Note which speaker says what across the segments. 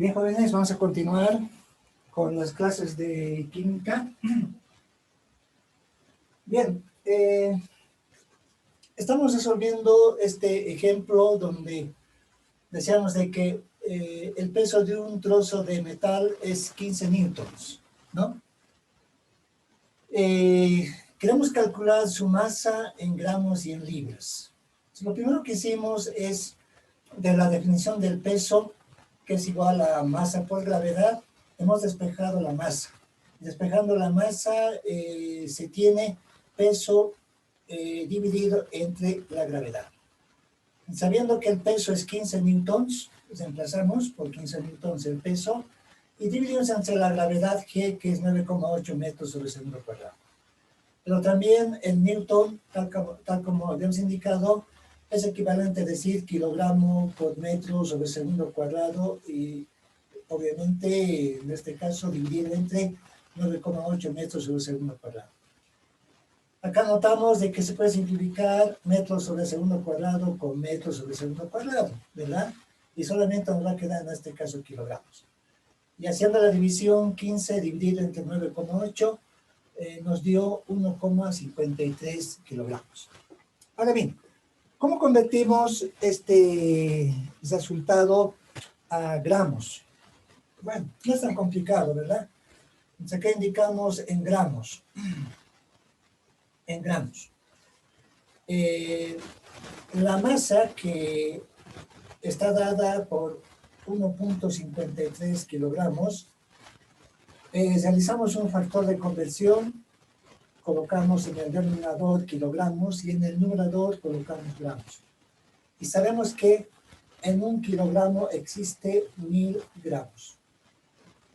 Speaker 1: Bien, jóvenes, vamos a continuar con las clases de química. Bien, estamos resolviendo este ejemplo donde decíamos de que el peso de un trozo de metal es 15 newtons, ¿no? Queremos calcular su masa en gramos y en libras. Lo primero que hicimos es de la definición del peso, que es igual a masa por gravedad, hemos despejado la masa. Despejando la masa se tiene peso dividido entre la gravedad. Sabiendo que el peso es 15 newtons, reemplazamos por 15 newtons el peso y dividimos entre la gravedad G, que es 9,8 metros sobre segundo cuadrado. Pero también el newton, tal como habíamos indicado, es equivalente a decir kilogramo por metro sobre segundo cuadrado y obviamente en este caso dividir entre 9,8 metros sobre segundo cuadrado. Acá notamos de que se puede simplificar metros sobre segundo cuadrado con metros sobre segundo cuadrado, ¿verdad? Y solamente nos va a quedar en este caso kilogramos. Y haciendo la división 15 dividido entre 9,8 nos dio 1,53 kilogramos. Ahora bien, ¿cómo convertimos este resultado a gramos? Bueno, no es tan complicado, ¿verdad? Entonces acá indicamos en gramos. En gramos. La masa que está dada por 1,53 kilogramos, realizamos un factor de conversión, colocamos en el denominador kilogramos y en el numerador colocamos gramos. Y sabemos que en un kilogramo existe 1000 gramos.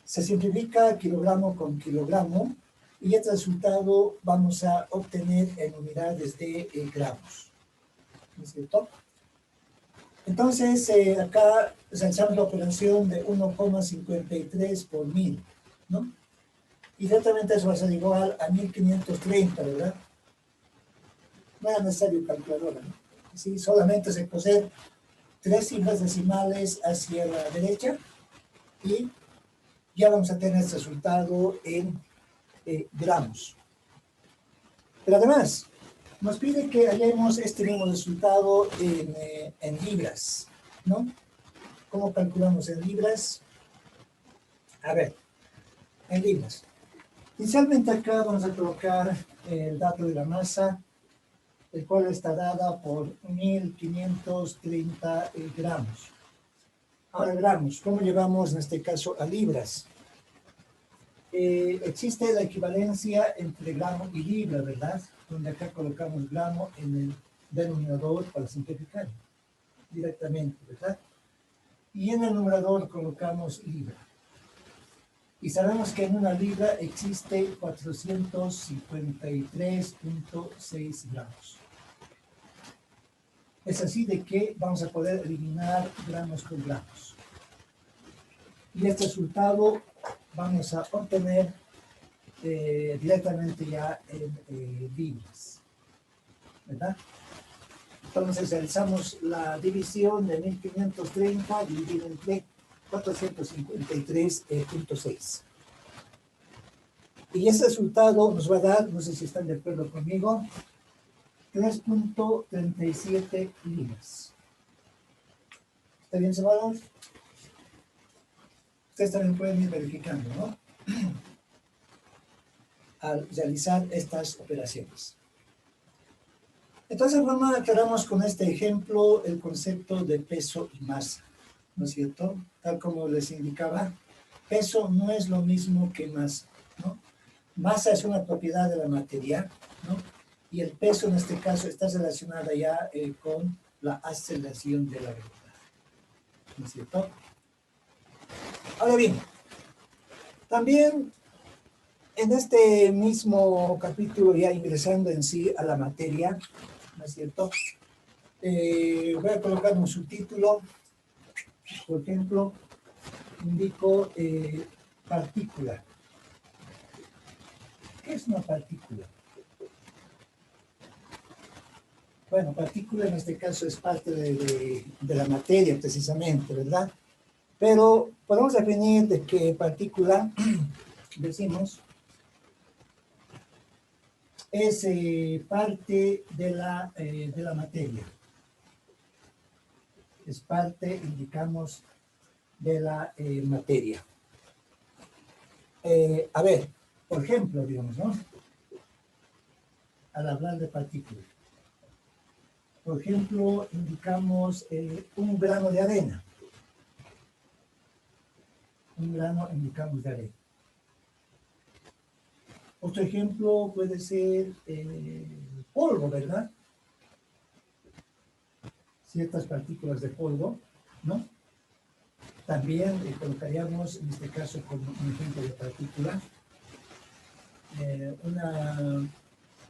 Speaker 1: Se simplifica kilogramo con kilogramo y este resultado vamos a obtener en unidades de gramos. ¿No es cierto? Entonces, acá realizamos la operación de 1,53 por 1000, ¿no? Y ciertamente eso va a ser igual a 1530, ¿verdad? No era necesario calculadora, ¿no? Sí, solamente se coser 3 cifras decimales hacia la derecha y ya vamos a tener este resultado en gramos. Pero además, nos pide que hallemos este mismo resultado en libras, ¿no? ¿Cómo calculamos en libras? A ver, en libras. Inicialmente acá vamos a colocar el dato de la masa, el cual está dada por 1530 gramos. Ahora gramos, ¿cómo llevamos en este caso a libras? Existe la equivalencia entre gramo y libra, ¿verdad? Donde acá colocamos gramo en el denominador para simplificar directamente, ¿verdad? Y en el numerador colocamos libra. Y sabemos que en una libra existe 453.6 gramos. Es así de que vamos a poder eliminar gramos por gramos. Y este resultado vamos a obtener directamente ya en libras, ¿verdad? Entonces realizamos la división de 1530 dividido entre 453.6. Y ese resultado nos va a dar, no sé si están de acuerdo conmigo, 3,37 libras. ¿Está bien, Salvador? Ustedes también pueden ir verificando, ¿no? Al realizar estas operaciones. Entonces, vamos a aclaramos con este ejemplo el concepto de peso y masa, ¿no es cierto? Tal como les indicaba, peso no es lo mismo que masa, ¿no? Masa es una propiedad de la materia, ¿no? Y el peso en este caso está relacionado ya con la aceleración de la gravedad, ¿no es cierto? Ahora bien, también en este mismo capítulo, ya ingresando en sí a la materia, ¿no es cierto? Voy a colocar un subtítulo, por ejemplo, indico partícula. ¿Qué es una partícula? Bueno, partícula en este caso es parte de la materia precisamente, ¿verdad? Pero podemos definir de qué partícula, decimos, es parte de la materia. Es parte, indicamos, de la materia. A ver, por ejemplo, digamos, ¿no? Al hablar de partículas. Por ejemplo, indicamos un grano de arena. Un grano indicamos de arena. Otro ejemplo puede ser polvo, ¿verdad? Ciertas partículas de polvo, ¿no? También colocaríamos, en este caso, como un ejemplo de partícula,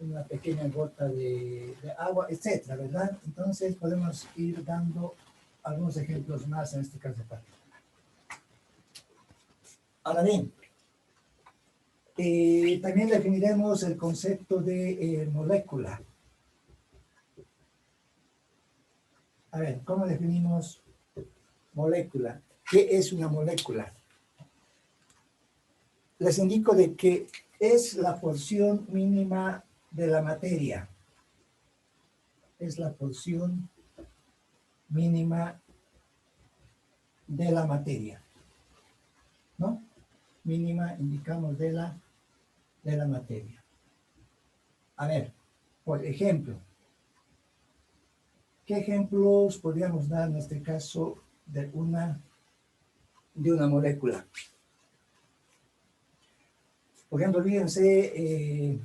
Speaker 1: una pequeña gota de agua, etcétera, ¿verdad? Entonces podemos ir dando algunos ejemplos más en este caso de partícula. Ahora bien, también definiremos el concepto de molécula. A ver, ¿cómo definimos molécula? ¿Qué es una molécula? Les indico de que es la porción mínima de la materia. Es la porción mínima de la materia, ¿no? Mínima, indicamos, de la materia. A ver, por ejemplo, ¿qué ejemplos podríamos dar en este caso de una molécula? Por ejemplo, olvídense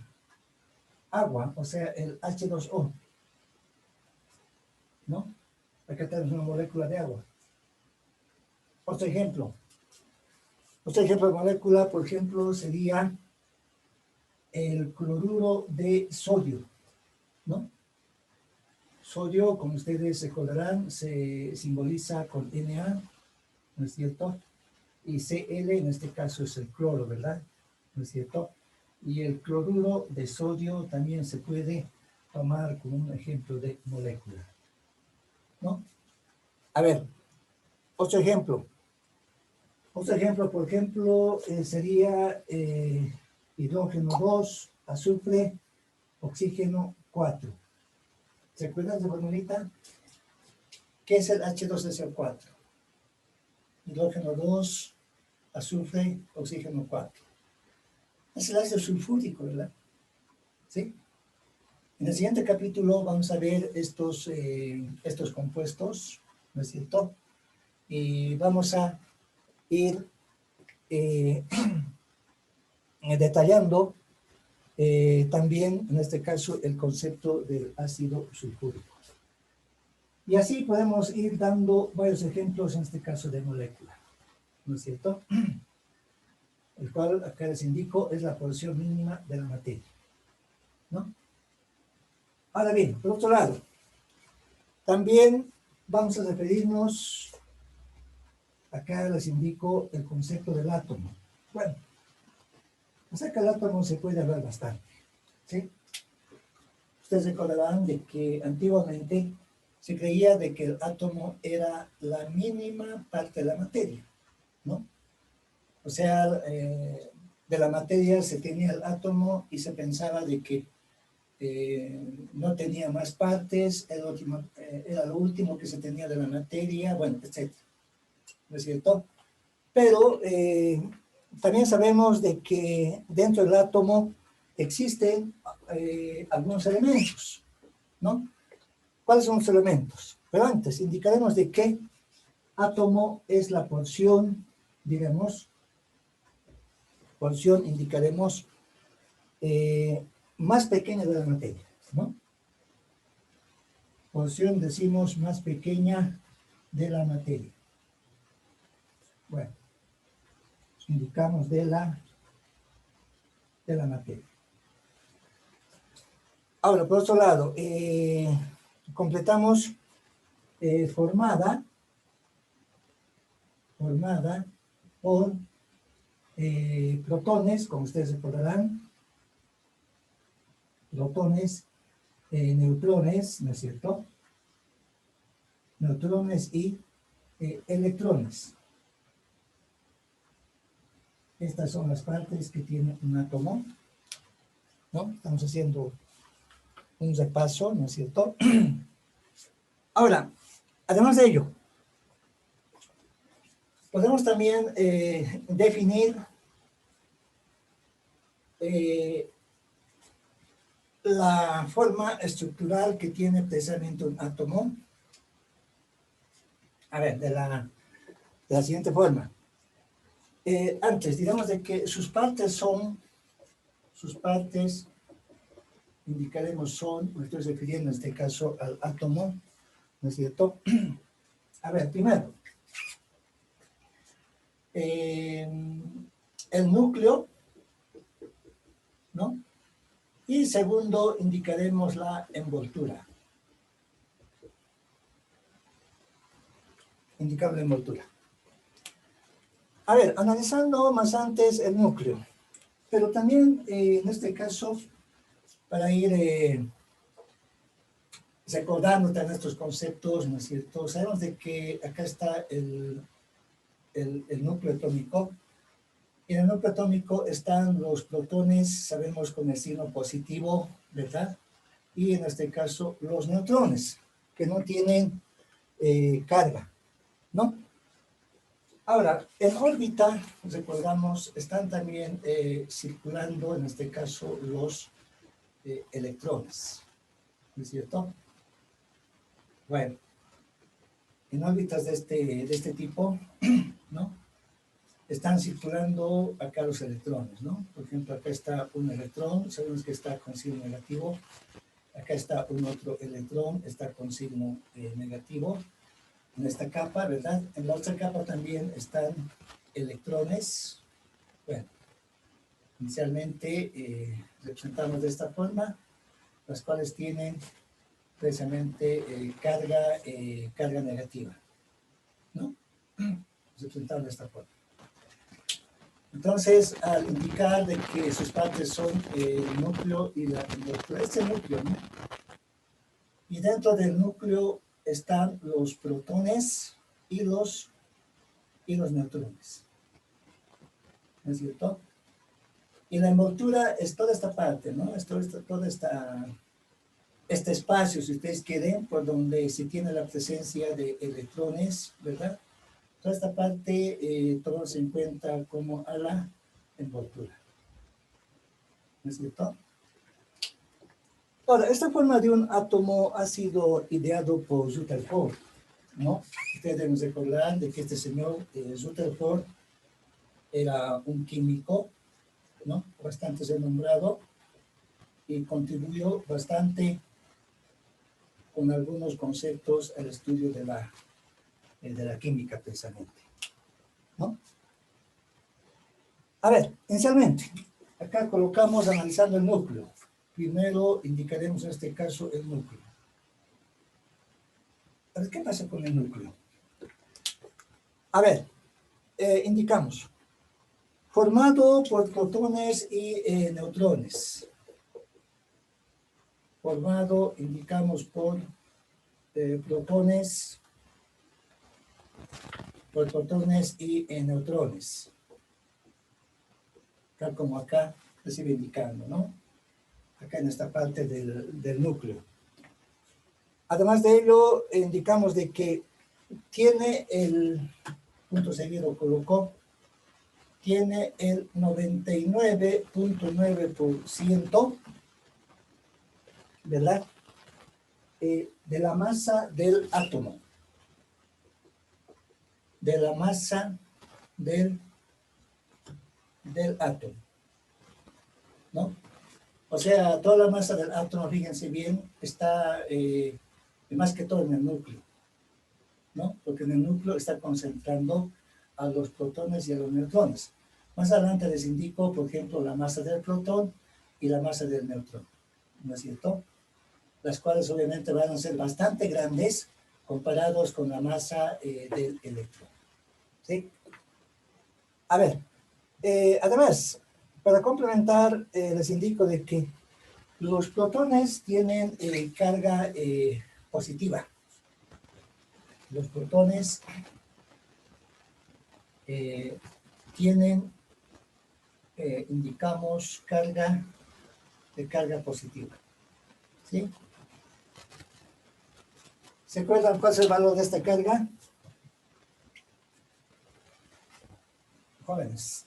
Speaker 1: agua, o sea, el H2O, ¿no? Acá tenemos una molécula de agua. Otro ejemplo de molécula, por ejemplo, sería el cloruro de sodio, ¿no? Sodio, como ustedes recordarán, se simboliza con Na, ¿no es cierto? Y Cl, en este caso, es el cloro, ¿verdad? ¿No es cierto? Y el cloruro de sodio también se puede tomar como un ejemplo de molécula, ¿no? A ver, otro ejemplo. Otro ejemplo, por ejemplo, sería hidrógeno 2, azufre, oxígeno 4. ¿Se acuerdan de la formulita? ¿Qué es el H2SO4? Hidrógeno 2, azufre, oxígeno 4. Es el ácido sulfúrico, ¿verdad? ¿Sí? En el siguiente capítulo vamos a ver estos compuestos, ¿no es cierto? Y vamos a ir detallando también, en este caso, el concepto del ácido sulfúrico. Y así podemos ir dando varios ejemplos, en este caso, de molécula, ¿no es cierto? El cual, acá les indico, es la porción mínima de la materia, ¿no? Ahora bien, por otro lado, también vamos a referirnos, acá les indico el concepto del átomo. Bueno, acerca del átomo se puede hablar bastante, ¿sí? Ustedes recordarán de que antiguamente se creía de que el átomo era la mínima parte de la materia, ¿no? O sea, de la materia se tenía el átomo y se pensaba de que no tenía más partes, era lo último que se tenía de la materia, bueno, etc. ¿No es cierto? Pero también sabemos de que dentro del átomo existen algunos elementos, ¿no? ¿Cuáles son los elementos? Pero antes indicaremos de qué átomo es la porción, diremos, porción indicaremos más pequeña de la materia, ¿no? Porción decimos más pequeña de la materia. Bueno, indicamos de la materia. Ahora, por otro lado, completamos formada por protones, como ustedes recordarán, protones, neutrones, ¿no es cierto? Neutrones y electrones, Estas son las partes que tiene un átomo, ¿no? Estamos haciendo un repaso, ¿no es cierto? Ahora, además de ello, podemos también definir la forma estructural que tiene precisamente un átomo. A ver, de la siguiente forma. Antes, digamos de que sus partes, indicaremos son, me estoy refiriendo en este caso al átomo, ¿no es cierto? A ver, primero, el núcleo, ¿no? Y segundo, indicaremos la envoltura. Indicar la envoltura. A ver, analizando más antes el núcleo, pero también en este caso, para ir recordando también estos conceptos, ¿no es cierto? Sabemos de que acá está el núcleo atómico. Y en el núcleo atómico están los protones, sabemos con el signo positivo, ¿verdad? Y en este caso los neutrones, que no tienen carga, ¿no? Ahora, en órbita, recordamos, están también circulando, en este caso, los electrones, ¿no es cierto? Bueno, en órbitas de este tipo, ¿no? Están circulando acá los electrones, ¿no? Por ejemplo, acá está un electrón, sabemos que está con signo negativo. Acá está un otro electrón, está con signo negativo. En esta capa, ¿verdad? En la otra capa también están electrones. Bueno, inicialmente representamos de esta forma, las cuales tienen precisamente carga negativa, ¿no? Representamos de esta forma. Entonces, al indicar de que sus partes son el núcleo y la envoltura, este núcleo, ¿no? Y dentro del núcleo están los protones y los neutrones, ¿no es cierto? Y la envoltura es toda esta parte, ¿no? Es todo este espacio, si ustedes quieren, por donde se tiene la presencia de electrones, ¿verdad? Toda esta parte tomamos en cuenta como a la envoltura, ¿no es cierto? Ahora, esta forma de un átomo ha sido ideado por Rutherford, ¿no? Ustedes deben recordar de que este señor Rutherford era un químico, ¿no? Bastante renombrado y contribuyó bastante con algunos conceptos al estudio de la química precisamente, ¿no? A ver, inicialmente, acá colocamos analizando el núcleo. Primero indicaremos en este caso el núcleo. A ver, ¿qué pasa con el núcleo? A ver, indicamos, formado por protones y neutrones. Formado, indicamos, por protones y neutrones. Tal como acá se sigue indicando, ¿no? Acá en esta parte del núcleo. Además de ello, indicamos de que tiene el punto seguido colocó, tiene el 99.9%, ¿verdad? De la masa del átomo. De la masa del átomo, ¿no? O sea, toda la masa del átomo, fíjense bien, está más que todo en el núcleo, ¿no? Porque en el núcleo está concentrando a los protones y a los neutrones. Más adelante les indico, por ejemplo, la masa del protón y la masa del neutrón, ¿no es cierto? Las cuales obviamente van a ser bastante grandes comparados con la masa del electrón, ¿sí? A ver, además, para complementar, les indico de que los protones tienen carga positiva. Los protones tienen indicamos carga de carga positiva. ¿Sí? ¿Se acuerdan cuál es el valor de esta carga? Jóvenes,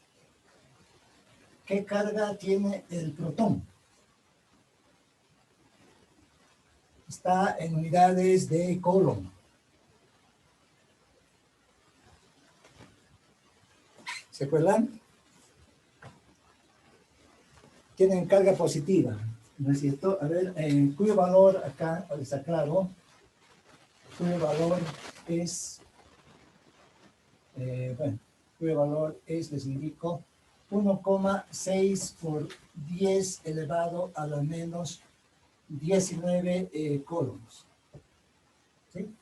Speaker 1: ¿qué carga tiene el protón? Está en unidades de Coulomb. ¿Se acuerdan? Tienen carga positiva, ¿no es cierto? A ver, cuyo valor acá está claro, cuyo valor es, bueno, cuyo valor es, les indico, 1,6 por 10 elevado a la menos 19 coulombs. ¿Sí?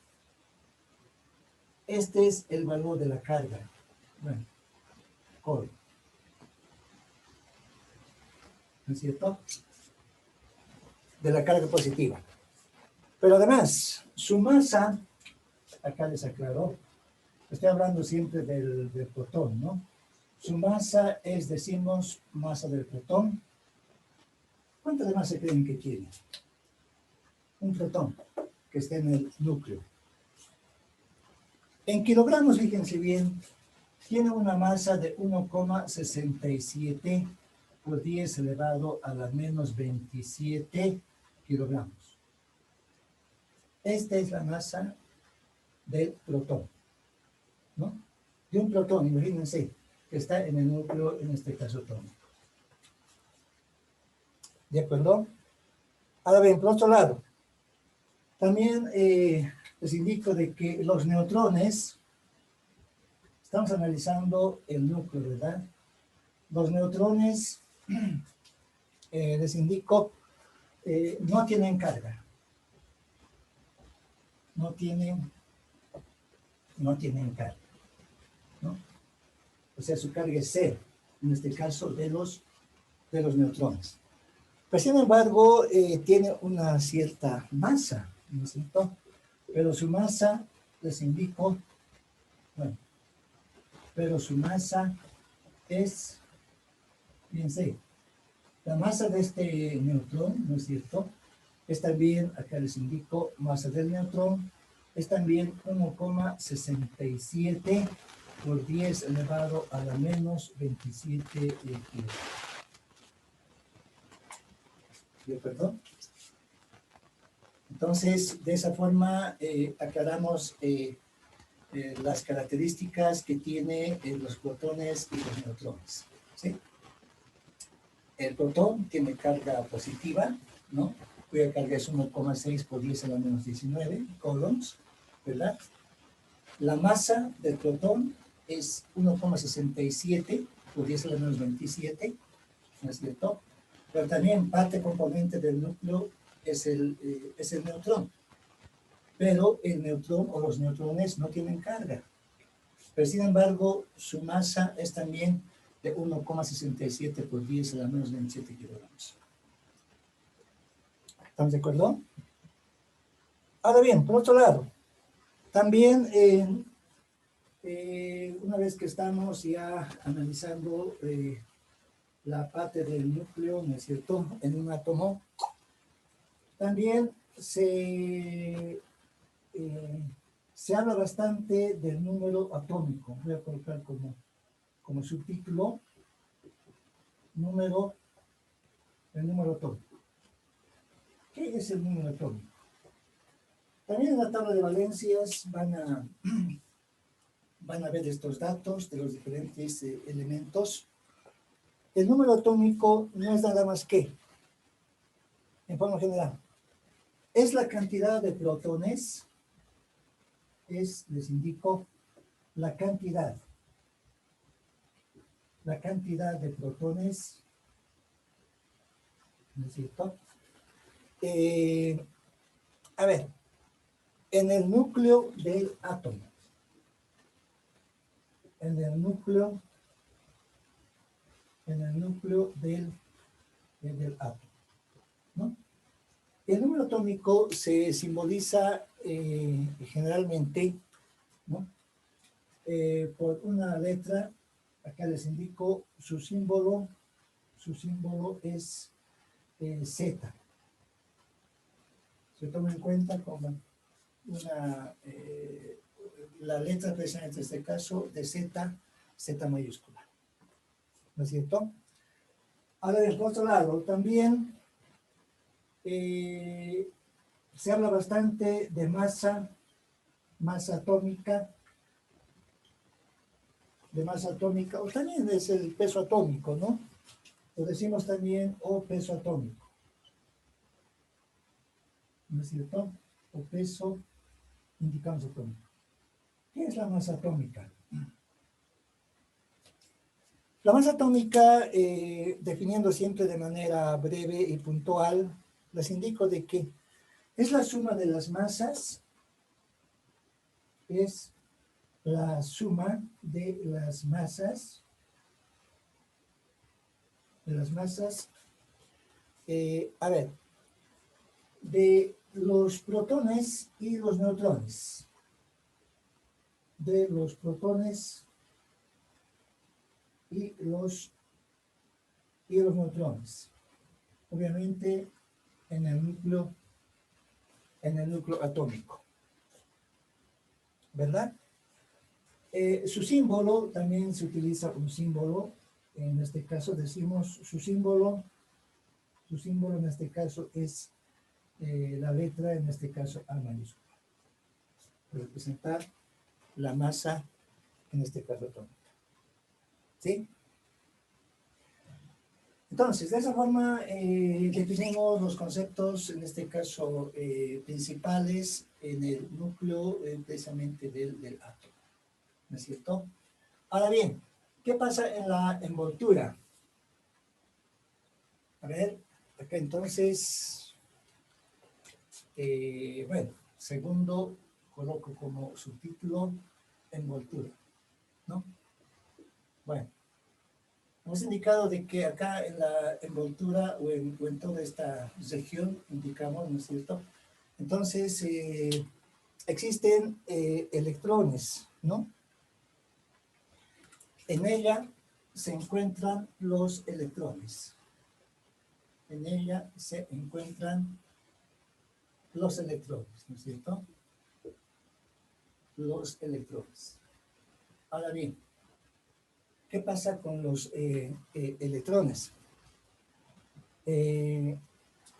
Speaker 1: Este es el valor de la carga. Bueno, coulomb. ¿No es cierto? De la carga positiva. Pero además, su masa, acá les aclaró, estoy hablando siempre del protón, ¿no? Su masa es, decimos, masa del protón. ¿Cuánta de masa creen que tiene? Un protón que esté en el núcleo. En kilogramos, fíjense bien, tiene una masa de 1,67 por 10 elevado a la menos 27 kilogramos. Esta es la masa del protón, ¿no? De un protón, imagínense, que está en el núcleo, en este caso atómico. ¿De acuerdo? Ahora bien, por otro lado, también les indico de que los neutrones, estamos analizando el núcleo, ¿verdad? Los neutrones, les indico, no tienen carga. No tienen carga, ¿no? O sea, su carga es cero, en este caso de los neutrones. Pero sin embargo, tiene una cierta masa, ¿no es cierto? Pero su masa, les indico, bueno, pero su masa es, fíjense, la masa de este neutrón, ¿no es cierto? Es también, acá les indico, masa del neutrón, es también 1,67 por 10 elevado a la menos 27 kilos. ¿De acuerdo? Entonces, de esa forma, aclaramos las características que tiene los protones y los neutrones. ¿Sí? El protón tiene carga positiva, ¿no? Cuya carga es 1,6 por 10 a la menos 19 coulombs, ¿verdad? La masa del protón es 1,67 por 10 a la menos 27, ¿no es cierto? Pero también parte componente del núcleo es el neutrón. Pero el neutrón o los neutrones no tienen carga. Pero sin embargo, su masa es también de 1,67 por 10 a la menos 27 kilogramos. ¿Estamos de acuerdo? Ahora bien, por otro lado, también una vez que estamos ya analizando la parte del núcleo, ¿no es cierto?, en un átomo, también se habla bastante del número atómico. Voy a colocar como subtítulo el número atómico. ¿Qué es el número atómico? También en la tabla de valencias van a ver estos datos de los diferentes elementos. El número atómico no es nada más que, en forma general, es la cantidad de protones, les indico, la cantidad de protones, ¿no es cierto? A ver, en el núcleo del átomo, en el núcleo del átomo, ¿no? El número atómico se simboliza generalmente, ¿no?, por una letra. Acá les indico su símbolo, su símbolo es Z. Se toma en cuenta como la letra presente en este caso de Z, Z mayúscula. ¿No es cierto? Ahora, por otro lado, también se habla bastante de masa atómica, o también es el peso atómico, ¿no? Lo decimos también, o peso atómico. ¿No es cierto? O peso, indicamos atómico. ¿Qué es la masa atómica? La masa atómica, definiendo siempre de manera breve y puntual, les indico de que es la suma de las masas, es la suma de las masas, a ver, de los protones y los neutrones, y los neutrones, obviamente en el núcleo atómico, ¿verdad? Su símbolo, también se utiliza un símbolo, en este caso decimos su símbolo en este caso es la letra, en este caso A mayúscula, para representar la masa, en este caso atómica. ¿Sí? Entonces, de esa forma definimos los conceptos, en este caso principales, en el núcleo precisamente del átomo. ¿No es cierto? Ahora bien, ¿qué pasa en la envoltura? A ver, acá entonces, bueno, segundo coloco como subtítulo envoltura, ¿no? Bueno, hemos indicado de que acá en la envoltura o en toda esta región, indicamos, ¿no es cierto? Entonces, existen electrones, ¿no? En ella se encuentran los electrones. En ella se encuentran los electrones, ¿no es cierto? Los electrones. Ahora bien, ¿qué pasa con los electrones?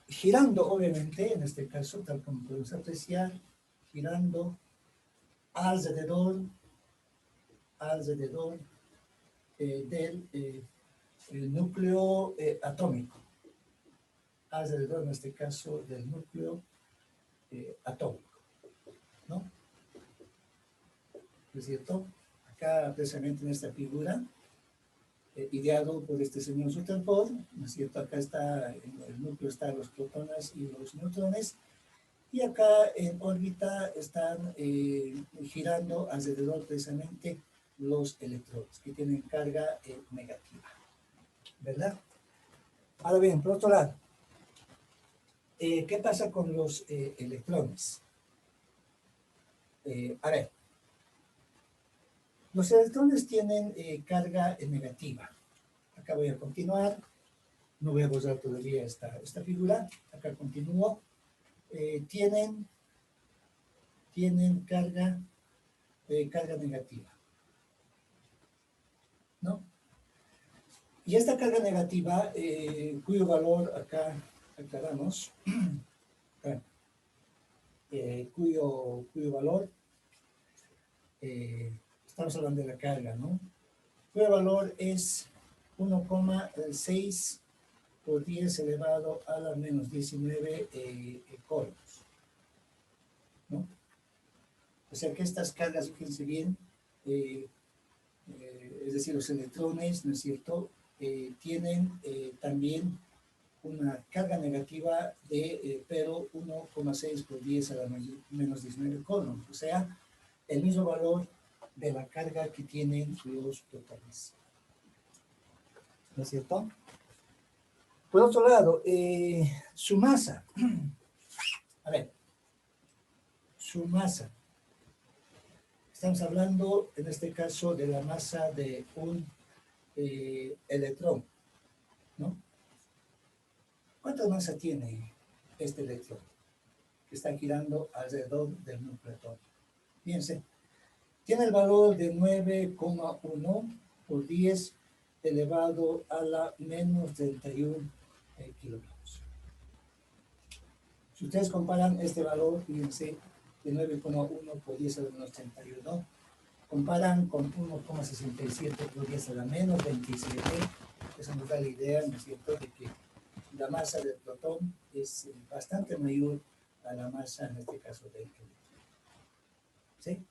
Speaker 1: Girando, obviamente, en este caso, tal como podemos apreciar, girando alrededor del el núcleo atómico, alrededor, en este caso, del núcleo atómico, ¿no? ¿No es cierto? Acá, precisamente en esta figura, ideado por este señor Rutherford, ¿no es cierto? Acá está, en el núcleo están los protones y los neutrones, y acá en órbita están girando alrededor precisamente los electrones, que tienen carga negativa, ¿verdad? Ahora bien, por otro lado, ¿qué pasa con los electrones? A ver, los electrones tienen carga negativa. Acá voy a continuar, no voy a borrar todavía esta figura, acá continúo. Tienen carga negativa, ¿no? Y esta carga negativa, cuyo valor acá aclaramos, cuyo valor, estamos hablando de la carga, ¿no? Cuyo valor es 1,6 por 10 elevado a la menos 19 coulombs, ¿no? O sea que estas cargas, fíjense bien, es decir, los electrones, ¿no es cierto?, tienen también una carga negativa de, pero 1,6 por 10 a la menos 19 coulombs, o sea, el mismo valor de la carga que tienen los protones. ¿No es cierto? Por otro lado, su masa. A ver, su masa. Estamos hablando, en este caso, de la masa de un electrón. ¿no? ¿Cuánta masa tiene este electrón que está girando alrededor del núcleo atómico? Fíjense, tiene el valor de 9,1 por 10 elevado a la menos 31 kilogramos. Si ustedes comparan este valor, fíjense, de 9,1 por 10 a la menos 31, comparan con 1,67 por 10 a la menos 27, eso nos da la idea, ¿no es cierto?, de que la masa del protón es bastante mayor a la masa, en este caso, del electrón. ¿Sí?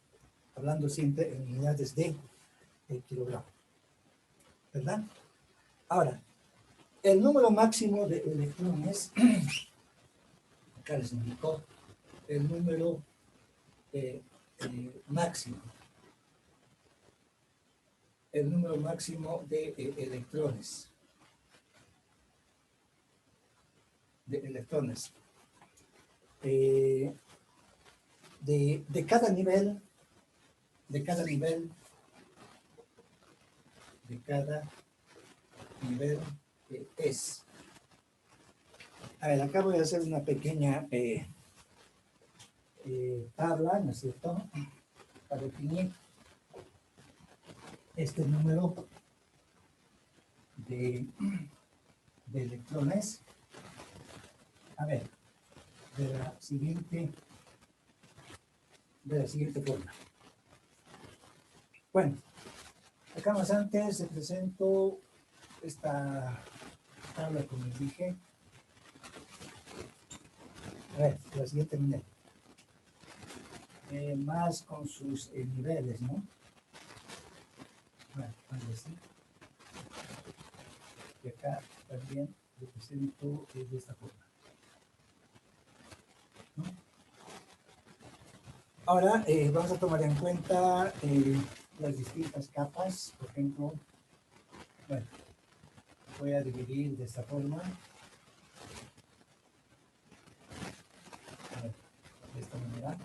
Speaker 1: Hablando siempre en unidades de kilogramo. ¿Verdad? Ahora, el número máximo de electrones, acá les indicó el número máximo. El número máximo de electrones. De cada nivel, es. A ver, acá voy a hacer una pequeña tabla, ¿no es cierto?, para definir este número de electrones. A ver, de la siguiente forma. Bueno, acá más antes se presentó esta tabla, como les dije. A ver, de la siguiente manera. Más con sus niveles, ¿no? Bueno, así. Y acá también lo presento de esta forma, ¿no? Ahora vamos a tomar en cuenta las distintas capas. Por ejemplo, bueno, voy a dividir de esta forma. A ver, de esta manera.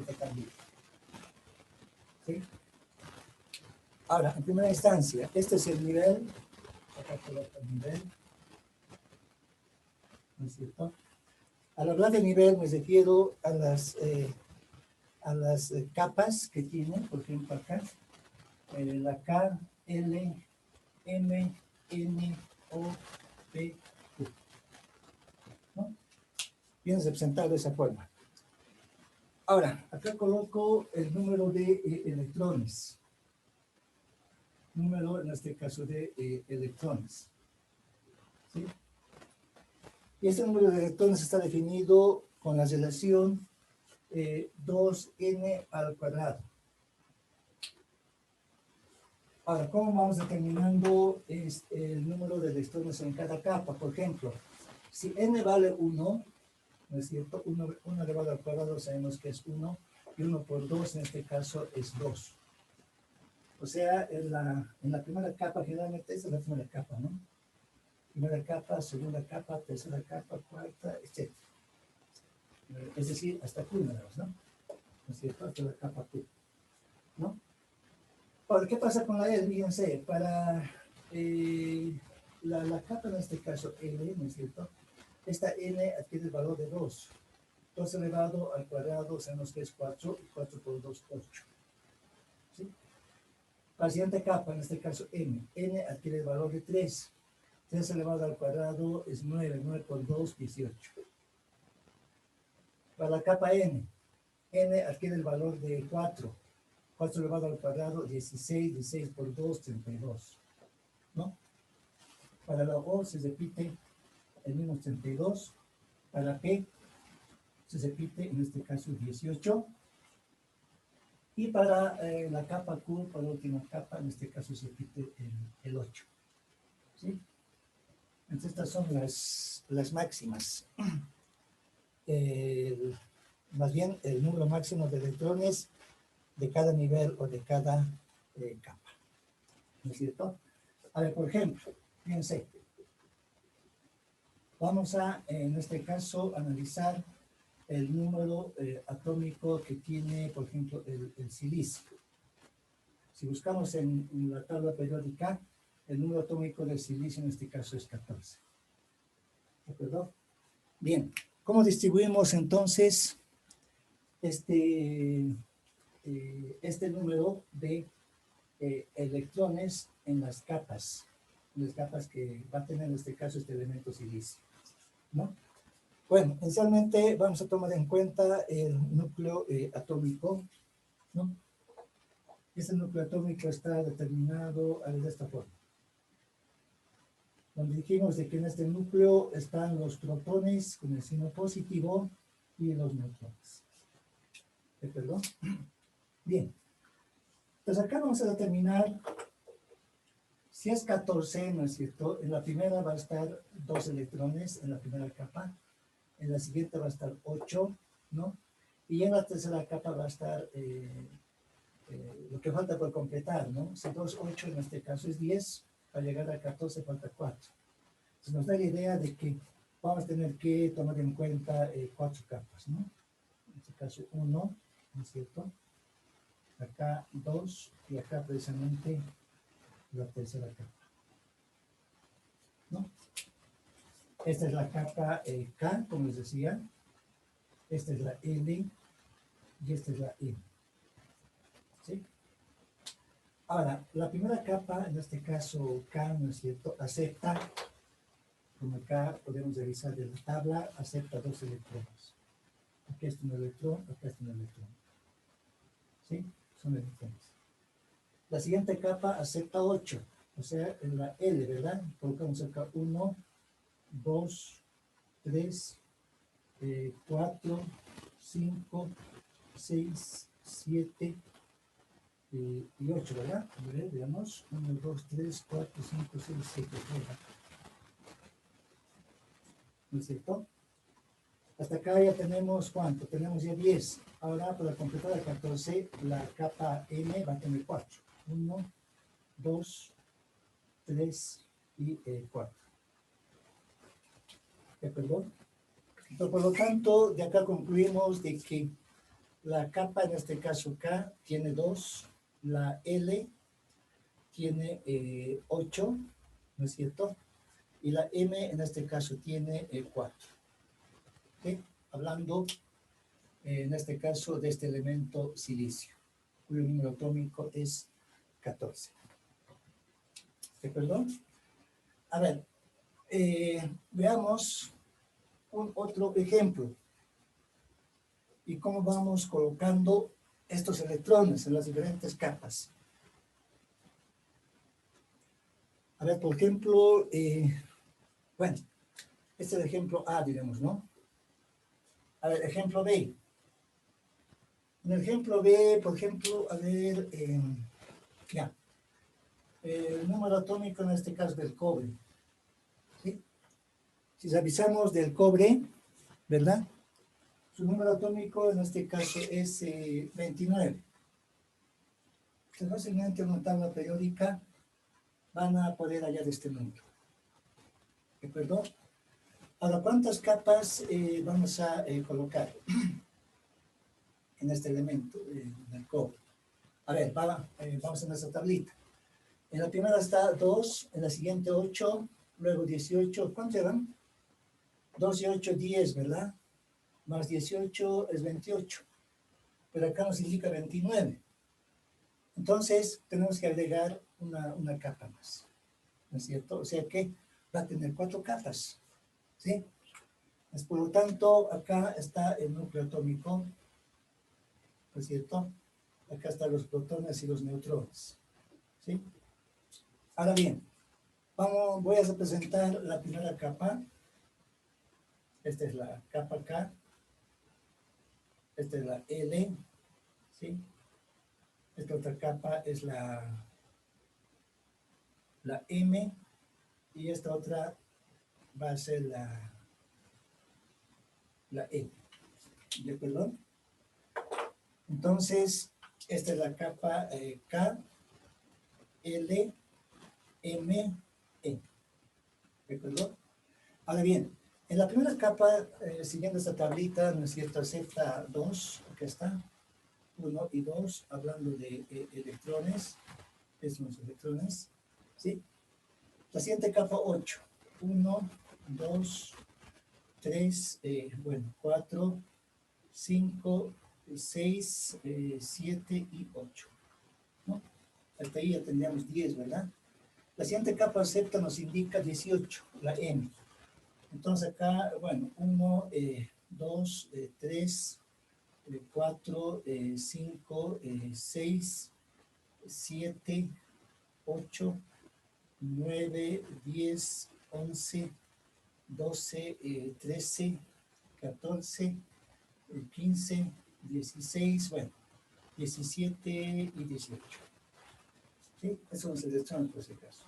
Speaker 1: Esta también. ¿Sí? Ahora, en primera instancia, este es el nivel. Acá coloco el nivel. ¿No es cierto? Al hablar de nivel me refiero a las capas que tiene, por ejemplo acá, la K, L, M, N, O, P, Q, ¿no? Viene representado de esa forma. Ahora, acá coloco el número de electrones. Número, en este caso, de electrones. ¿Sí? Y este número de electrones está definido con la relación 2n al cuadrado. Ahora, ¿cómo vamos determinando el número de electrones en cada capa? Por ejemplo, si n vale 1, ¿no es cierto? 1 elevado al cuadrado sabemos que es 1, y 1 por 2 en este caso es 2. O sea, en la primera capa, generalmente esa es la primera capa, ¿no? Primera capa, segunda capa, tercera capa, cuarta, etc. Es decir, hasta Q, ¿no? ¿No es cierto? Hasta la capa Q, ¿no? Ahora, ¿qué pasa con la L? Fíjense, para la capa, en este caso L, ¿no es cierto? Esta N adquiere el valor de 2. 2 elevado al cuadrado, sabemos que es 4, y 4 por 2, 8. ¿Sí? Para la siguiente capa, en este caso M, N adquiere el valor de 3. 3 elevado al cuadrado es 9, 9 por 2, 18. Para la capa N adquiere el valor de 4. 4 elevado al cuadrado, 16, 16 por 2, 32. ¿No? Para la O se repite el mismo 32. Para la P se repite, en este caso, 18. Y para la capa Q, para la última capa, en este caso se repite el 8. ¿Sí? Entonces estas son las máximas. Más bien el número máximo de electrones de cada nivel o de cada capa. ¿No es cierto? A ver, por ejemplo, fíjense. Vamos a, en este caso, analizar el número atómico que tiene, por ejemplo, el silicio. Si buscamos en la tabla periódica, el número atómico del silicio en este caso es 14. ¿De acuerdo? Bien, ¿cómo distribuimos entonces este número de electrones en las capas que va a tener en este caso este elemento silicio, ¿no? Bueno, inicialmente vamos a tomar en cuenta el núcleo atómico, ¿no? Este núcleo atómico está determinado de esta forma, donde dijimos de que en este núcleo están los protones con el signo positivo y los neutrones. ¿De acuerdo? Bien. Entonces acá vamos a determinar si es 14, ¿no es cierto? En la primera va a estar 2 electrones en la primera capa, en la siguiente va a estar 8, ¿no? Y en la tercera capa va a estar lo que falta por completar, ¿no? Si 2, 8 en este caso es 10, para llegar a 14 falta 4. Entonces nos da la idea de que vamos a tener que tomar en cuenta 4 capas, ¿no? En este caso 1, ¿no es cierto? Acá 2 y acá precisamente la tercera capa, ¿no? Esta es la capa K, como les decía. Esta es la L y esta es la M. ¿Sí? Ahora, la primera capa, en este caso K, ¿no es cierto?, acepta, como acá podemos revisar de la tabla, acepta 2 electrones. Aquí está un electrón, acá está un electrón. ¿Sí? Son electrones. La siguiente capa acepta 8, o sea, en la L, ¿verdad? Colocamos acá 1, 2, 3, 4, 5, 6, 7 y 8, ¿verdad? A ver, veamos. 1, 2, 3, 4, 5, 6, 7, ¿verdad? ¿No es cierto? Hasta acá ya tenemos, ¿cuánto? Tenemos ya 10. Ahora, para completar el 14, la capa M va a tener 4. 1, 2, 3 y 4. ¿De acuerdo? Entonces, por lo tanto, de acá concluimos de que la capa, en este caso K, tiene 2, la L tiene 8, ¿no es cierto? Y la M, en este caso, tiene 4. ¿Okay? Hablando, en este caso, de este elemento silicio, cuyo número atómico es 14. ¿De acuerdo? A ver, veamos otro ejemplo. Y cómo vamos colocando estos electrones en las diferentes capas. A ver, por ejemplo, bueno, este es el ejemplo A, diremos, ¿no? A ver, ejemplo B. En el ejemplo B, por ejemplo, a ver, ya, el número atómico en este caso del cobre. ¿Sí? Si revisamos del cobre, ¿verdad? Su número atómico en este caso es 29. Entonces, fácilmente en una tabla periódica van a poder hallar este número. ¿De acuerdo? Ahora, ¿cuántas capas vamos a colocar en este elemento del cobre? A ver, vamos a nuestra tablita. En la primera está 2, en la siguiente 8, luego 18. ¿Cuánto eran? 2 y 8, 10, ¿verdad? Más 18 es 28. Pero acá nos indica 29. Entonces, tenemos que agregar una capa más. ¿No es cierto? O sea que va a tener 4 capas. ¿Sí? Pues, por lo tanto, acá está el núcleo atómico. ¿No es cierto? Acá están los protones y los neutrones. ¿Sí? Ahora bien, voy a representar la primera capa. Esta es la capa K. Esta es la L. ¿Sí? Esta otra capa es la M. Y esta otra va a ser la N. ¿De acuerdo? Entonces, esta es la capa K, L, M, E. ¿De acuerdo? Ahora bien, en la primera capa, siguiendo esta tablita, ¿no es cierto? Acepta 2, acá está, 1 y 2, hablando de electrones, estos son los electrones, ¿sí? La siguiente capa 8. 1, 2, 3, 4, 5, 6, 7 y 8. ¿No? Hasta ahí ya tendríamos 10, ¿verdad? La siguiente capa septa nos indica 18, la M. Entonces acá, bueno, 1, 2, 3, 4, 5, 6, 7, 8, 9, 10, 11, 12, 13, 14, 15, 16, bueno, 17 y 18. ¿Sí? Eso nos selecciona por ese caso.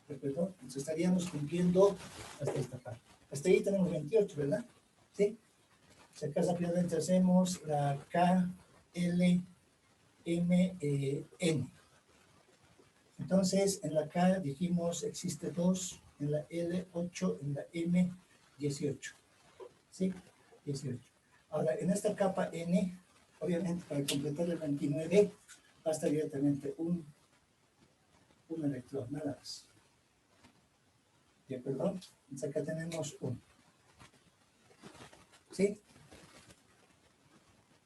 Speaker 1: ¿De acuerdo? Entonces estaríamos cumpliendo hasta esta parte. Hasta ahí tenemos 28, ¿verdad? ¿Sí? Si acá rápidamente hacemos la K, L, M, N. Entonces, en la K dijimos existe 2, en la L 8, en la M 18. ¿Sí? 18. Ahora, en esta capa N, obviamente para completar el 29, basta directamente un electrón, nada más. ¿De acuerdo? Entonces acá tenemos 1. ¿Sí?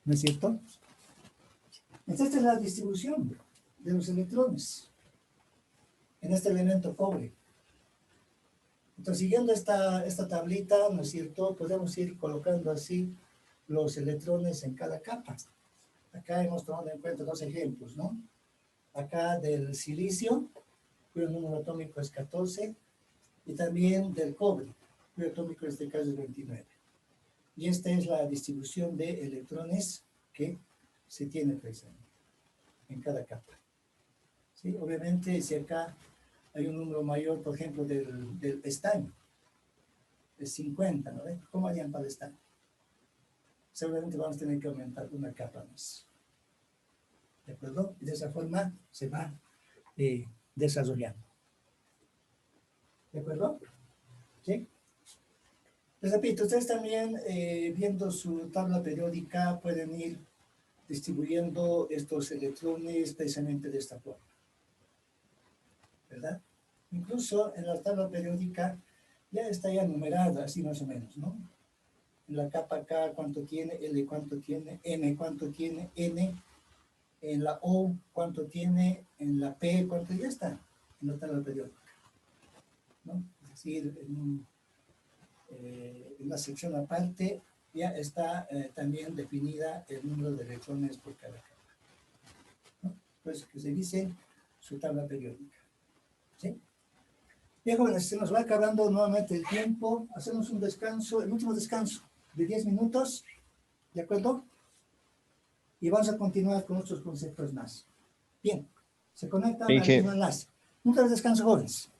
Speaker 1: ¿No es cierto? Entonces, esta es la distribución de los electrones en este elemento cobre. Entonces, siguiendo esta tablita, ¿no es cierto? Podemos ir colocando así los electrones en cada capa. Acá hemos tomado en cuenta 2 ejemplos, ¿no? Acá del silicio, cuyo número atómico es 14, y también del cobre, cuyo atómico en este caso es 29. Y esta es la distribución de electrones que se tiene presente en cada capa. ¿Sí? Obviamente, si acá hay un número mayor, por ejemplo, del estaño, es 50, ¿no? ¿Cómo harían para el estaño? Seguramente vamos a tener que aumentar una capa más. ¿De acuerdo? Y de esa forma se va desarrollando. ¿De acuerdo? ¿Sí? Les repito, ustedes también viendo su tabla periódica pueden ir distribuyendo estos electrones precisamente de esta forma. ¿Verdad? Incluso en la tabla periódica ya está ya numerada, así más o menos, ¿no? En la capa K cuánto tiene, L cuánto tiene, M cuánto tiene, N, en la O cuánto tiene, en la P cuánto, ya está en la tabla periódica, ¿no? Es decir, en una sección aparte ya está también definida el número de electrones por cada capa, ¿no? Pues que se dice su tabla periódica. ¿Sí? Bien, jóvenes, se nos va acabando nuevamente el tiempo. Hacemos un descanso, el último descanso de 10 minutos, ¿de acuerdo? Y vamos a continuar con otros conceptos más. Bien, se conectan al mismo enlace. Un descanso, jóvenes.